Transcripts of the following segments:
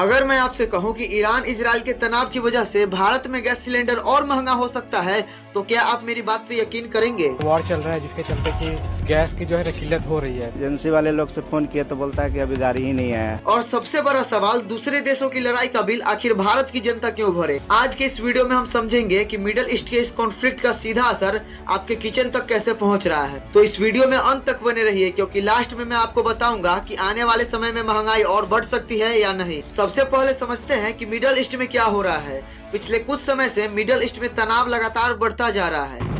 अगर मैं आपसे कहूं कि ईरान इजराइल के तनाव की वजह से भारत में गैस सिलेंडर और महंगा हो सकता है, तो क्या आप मेरी बात पे यकीन करेंगे? वॉर चल रहा है जिसके चलते कि गैस की जो है किल्लत हो रही है। एजेंसी वाले लोग से फोन किया तो बोलता है कि अभी गाड़ी ही नहीं आया। और सबसे बड़ा सवाल, दूसरे देशों की लड़ाई का बिल आखिर भारत की जनता क्यों भरे? आज के इस वीडियो में हम समझेंगे कि मिडिल ईस्ट के इस कॉन्फ्लिक्ट का सीधा असर आपके किचन तक कैसे पहुंच रहा है। तो इस वीडियो में अंत तक बने रहिए, क्योंकि लास्ट में मैं आपको बताऊंगा कि आने वाले समय में महंगाई और बढ़ सकती है या नहीं। सबसे पहले समझते हैं कि मिडिल ईस्ट में क्या हो रहा है। पिछले कुछ समय से मिडिल ईस्ट में तनाव लगातार बढ़ता जा रहा है।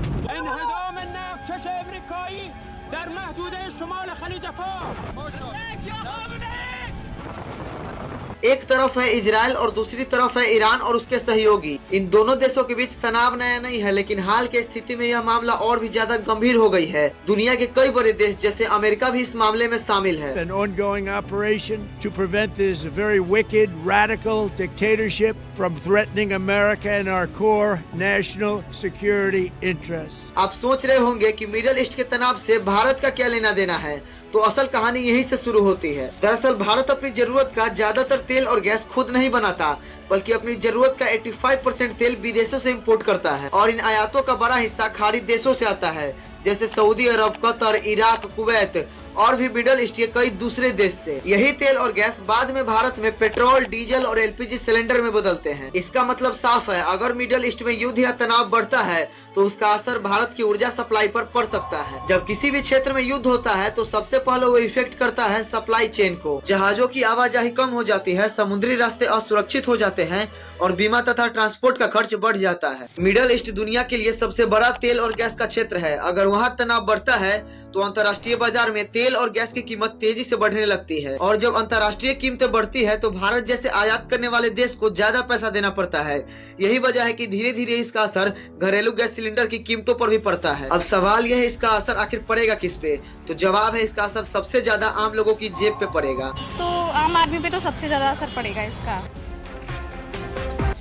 एक तरफ है इजराइल और दूसरी तरफ है ईरान और उसके सहयोगी। इन दोनों देशों के बीच तनाव नया नहीं है, लेकिन हाल की स्थिति में यह मामला और भी ज्यादा गंभीर हो गई है। दुनिया के कई बड़े देश जैसे अमेरिका भी इस मामले में शामिल है। An ongoing operation to prevent this very wicked, radical dictatorship from threatening America and our core national security interests. आप सोच रहे होंगे कि मिडिल ईस्ट के तनाव से भारत का क्या लेना देना है, तो असल कहानी यहीं से शुरू होती है। दरअसल भारत अपनी जरूरत का ज्यादातर तेल और गैस खुद नहीं बनाता, बल्कि अपनी जरूरत का 85% तेल विदेशों से इंपोर्ट करता है। और इन आयातों का बड़ा हिस्सा खाड़ी देशों से आता है, जैसे सऊदी अरब, कतर, इराक, कुवैत और भी मिडिल ईस्ट के कई दूसरे देश से। यही तेल और गैस बाद में भारत में पेट्रोल, डीजल और एलपीजी सिलेंडर में बदलते हैं। इसका मतलब साफ है, अगर मिडिल ईस्ट में युद्ध या तनाव बढ़ता है तो उसका असर भारत की ऊर्जा सप्लाई पर पड़ सकता है। जब किसी भी क्षेत्र में युद्ध होता है तो सबसे पहले वो इफेक्ट करता है सप्लाई चेन को। जहाजों की आवाजाही कम हो जाती है, समुद्री रास्ते असुरक्षित हो जाते हैं और बीमा तथा ट्रांसपोर्ट का खर्च बढ़ जाता है। मिडिल ईस्ट दुनिया के लिए सबसे बड़ा तेल और गैस का क्षेत्र है। अगर वहाँ तनाव बढ़ता है तो अंतर्राष्ट्रीय बाजार में तेल और गैस की कीमत तेजी से बढ़ने लगती है, और जब अंतर्राष्ट्रीय कीमतें बढ़ती है तो भारत जैसे आयात करने वाले देश को ज्यादा पैसा देना पड़ता है। यही वजह है कि धीरे धीरे इसका असर घरेलू गैस सिलेंडर की कीमतों पर भी पड़ता है। अब सवाल यह है, इसका असर आखिर पड़ेगा किस पे? तो जवाब है, इसका असर सबसे ज्यादा आम लोगों की जेब पे पड़ेगा। तो आम आदमी पे तो सबसे ज्यादा असर पड़ेगा इसका,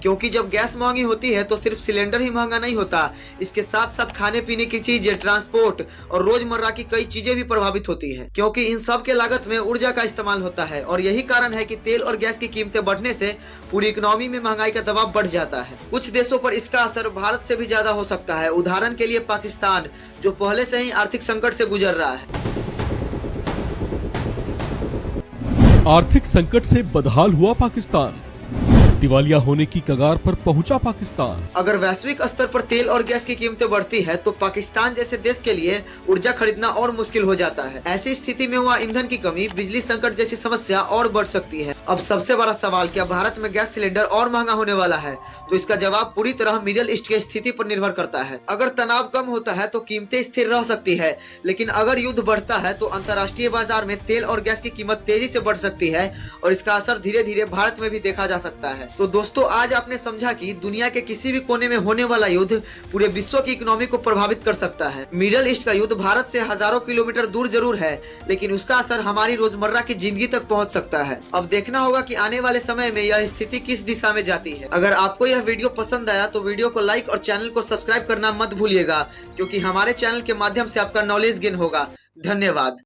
क्योंकि जब गैस महंगी होती है तो सिर्फ सिलेंडर ही महंगा नहीं होता, इसके साथ साथ खाने पीने की चीजें, ट्रांसपोर्ट और रोजमर्रा की कई चीजें भी प्रभावित होती हैं, क्योंकि इन सब के लागत में ऊर्जा का इस्तेमाल होता है। और यही कारण है कि तेल और गैस की कीमतें बढ़ने से पूरी इकोनॉमी में महंगाई का दबाव बढ़ जाता है। कुछ देशों पर इसका असर भारत से भी ज्यादा हो सकता है। उदाहरण के लिए पाकिस्तान, जो पहले से ही आर्थिक संकट से गुजर रहा है। आर्थिक संकट से बदहाल हुआ पाकिस्तान, दिवालिया होने की कगार पर पहुंचा पाकिस्तान। अगर वैश्विक स्तर पर तेल और गैस की कीमतें बढ़ती है तो पाकिस्तान जैसे देश के लिए ऊर्जा खरीदना और मुश्किल हो जाता है। ऐसी स्थिति में वहाँ ईंधन की कमी, बिजली संकट जैसी समस्या और बढ़ सकती है। अब सबसे बड़ा सवाल, क्या भारत में गैस सिलेंडर और महंगा होने वाला है? तो इसका जवाब पूरी तरह मिडिल ईस्ट की स्थिति पर निर्भर करता है। अगर तनाव कम होता है तो कीमतें स्थिर रह सकती है, लेकिन अगर युद्ध बढ़ता है तो अंतर्राष्ट्रीय बाजार में तेल और गैस की कीमत तेजी से बढ़ सकती है और इसका असर धीरे धीरे भारत में भी देखा जा सकता है। तो दोस्तों, आज आपने समझा कि दुनिया के किसी भी कोने में होने वाला युद्ध पूरे विश्व की इकोनॉमी को प्रभावित कर सकता है। मिडिल ईस्ट का युद्ध भारत से हजारों किलोमीटर दूर जरूर है, लेकिन उसका असर हमारी रोजमर्रा की जिंदगी तक पहुंच सकता है। अब देखना होगा कि आने वाले समय में यह स्थिति किस दिशा में जाती है। अगर आपको यह वीडियो पसंद आया तो वीडियो को लाइक और चैनल को सब्सक्राइब करना मत भूलिएगा, क्योंकि हमारे चैनल के माध्यम से आपका नॉलेज गेन होगा। धन्यवाद।